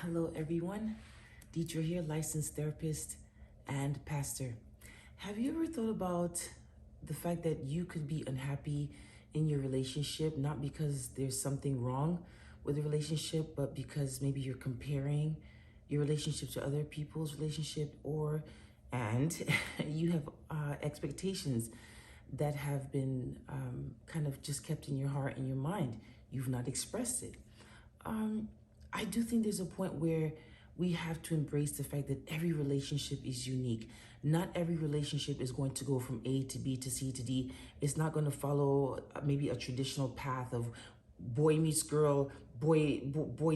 Hello, everyone. Deidre here, licensed therapist and pastor. Have you ever thought about the fact that you could be unhappy in your relationship, not because there's something wrong with the relationship, but because maybe you're comparing your relationship to other people's relationship, and you have expectations that have been kind of just kept in your heart and your mind. You've not expressed it. I do think there's a point where we have to embrace the fact that every relationship is unique. Not every relationship is going to go from A to B to C to D. It's not going to follow maybe a traditional path of boy meets girl, boy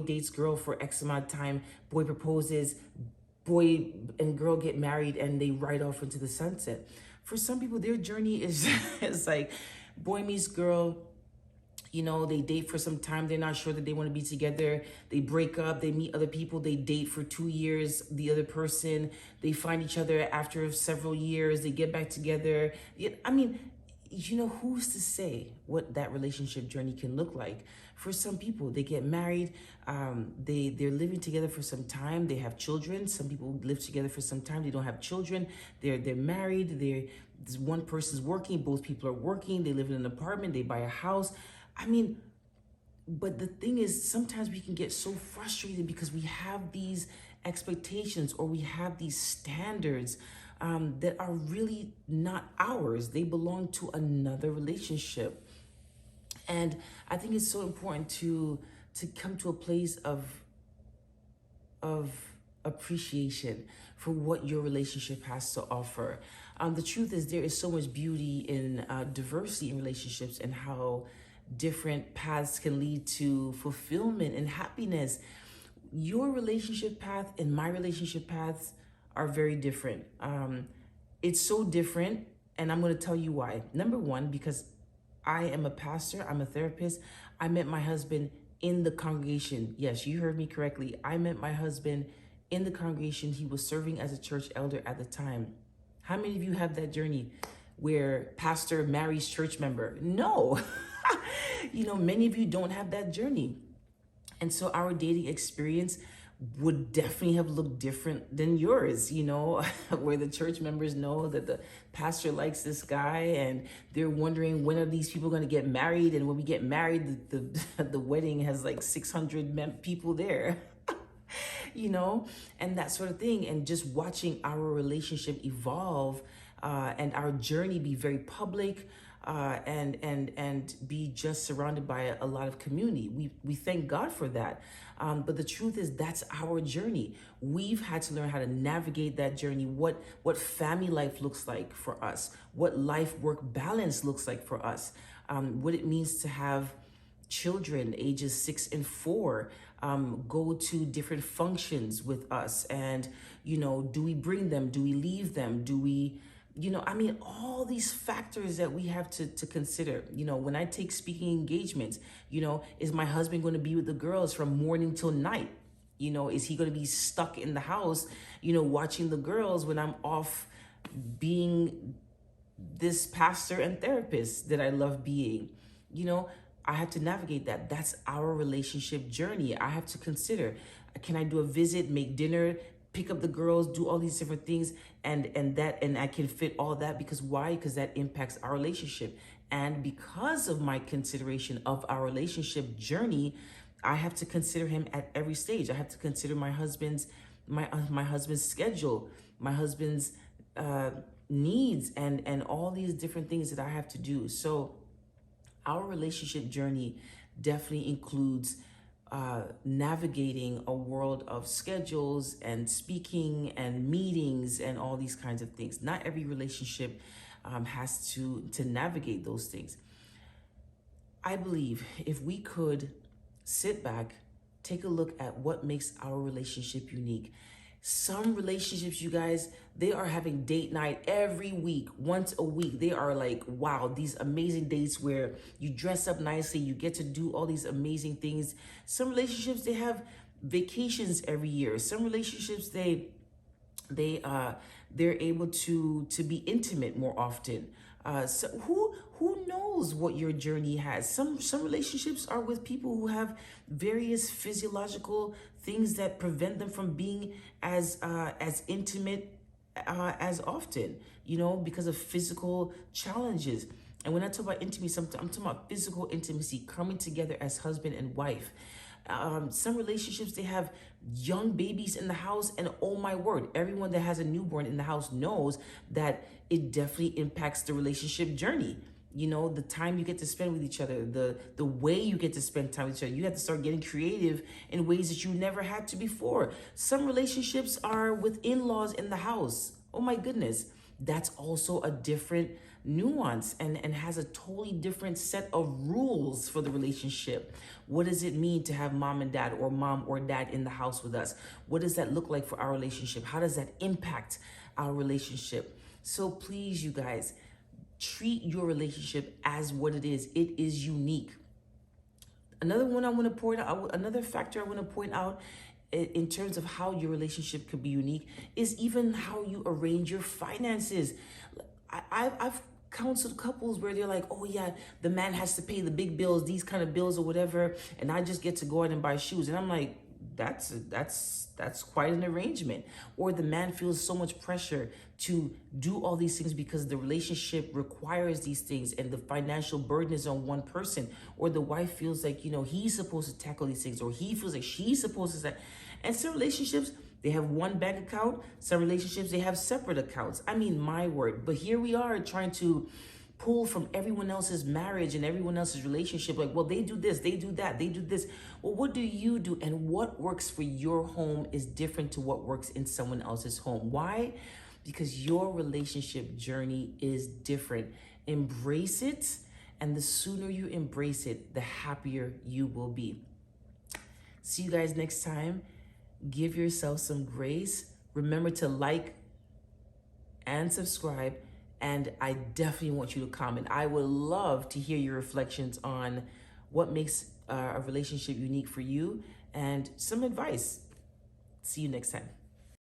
dates girl for X amount of time, boy proposes, boy and girl get married, and they ride off into the sunset. For some people, their journey is is like boy meets girl. They date for some time. They're not sure that they want to be together. They break up. They meet other people. They date for 2 years. The other person, they find each other after several years. They get back together. Who's to say what that relationship journey can look like? For some people, they get married. They're living together for some time. They have children. Some people live together for some time. They don't have children. They're married. One person's working. Both people are working. They live in an apartment. They buy a house. But the thing is, sometimes we can get so frustrated because we have these expectations or we have these standards that are really not ours. They belong to another relationship. And I think it's so important to come to a place of appreciation for what your relationship has to offer. The truth is, there is so much beauty in diversity in relationships and how different paths can lead to fulfillment and happiness. Your relationship path and my relationship paths are very different. It's so different, and I'm going to tell you why. Number one, because I am a pastor, I'm a therapist. I met my husband in the congregation. Yes, you heard me correctly. I met my husband in the congregation. He was serving as a church elder at the time. How many of you have that journey where pastor marries church member? No. Many of you don't have that journey. And so our dating experience would definitely have looked different than yours, where the church members know that the pastor likes this guy and they're wondering, when are these people going to get married? And when we get married, the wedding has like 600 people there, and that sort of thing. And just watching our relationship evolve and our journey be very public, and be just surrounded by a lot of community. We thank God for that. But the truth is, that's our journey. We've had to learn how to navigate that journey, what family life looks like for us, what life-work balance looks like for us, what it means to have children ages 6 and 4 go to different functions with us. And, do we bring them? Do we leave them? Do we... all these factors that we have to consider. When I take speaking engagements, is my husband going to be with the girls from morning till night? Is he going to be stuck in the house, watching the girls when I'm off being this pastor and therapist that I love being? I have to navigate that. That's our relationship journey. I have to consider, can I do a visit, make dinner, pick up the girls, do all these different things, and I can fit all that. Because why? Because that impacts our relationship. And because of my consideration of our relationship journey, I have to consider him at every stage. I have to consider my husband's schedule, my husband's needs, and all these different things that I have to do. So our relationship journey definitely includes navigating a world of schedules and speaking and meetings and all these kinds of things. Not every relationship has to navigate those things. I believe if we could sit back, take a look at what makes our relationship unique. Some relationships, you guys, they are having date night every week, once a week. They are like, wow, these amazing dates where you dress up nicely, you get to do all these amazing things. Some relationships, they have vacations every year. Some relationships, they're able to be intimate more often. So who knows what your journey has? Some relationships are with people who have various physiological things that prevent them from being as intimate as often, because of physical challenges. And when I talk about intimacy, I'm talking about physical intimacy, coming together as husband and wife. Some relationships, they have young babies in the house, and oh my word, everyone that has a newborn in the house knows that it definitely impacts the relationship journey. The time you get to spend with each other, the way you get to spend time with each other. You have to start getting creative in ways that you never had to before. Some relationships are with in-laws in the house. Oh my goodness. That's also a different nuance and has a totally different set of rules for the relationship. What does it mean to have mom and dad, or mom or dad in the house with us? What does that look like for our relationship? How does that impact our relationship? So please, you guys, treat your relationship as what it is. It is unique. Another one I want to point out, another factor I want to point out in terms of how your relationship could be unique is even how you arrange your finances. I've counseled couples where they're like, oh yeah, the man has to pay the big bills, these kind of bills or whatever, and I just get to go out and buy shoes. And I'm like, that's quite an arrangement. Or the man feels so much pressure to do all these things because the relationship requires these things and the financial burden is on one person. Or the wife feels like, he's supposed to tackle these things, or he feels like she's supposed to. And some relationships, they have one bank account. Some relationships, they have separate accounts. I mean, my word. But here we are trying to pull from everyone else's marriage and everyone else's relationship. Like, well, they do this, they do that, they do this. Well, what do you do? And what works for your home is different to what works in someone else's home. Why? Because your relationship journey is different. Embrace it. And the sooner you embrace it, the happier you will be. See you guys next time. Give yourself some grace. Remember to like and subscribe. And I definitely want you to comment. I would love to hear your reflections on what makes a relationship unique for you and some advice. See you next time.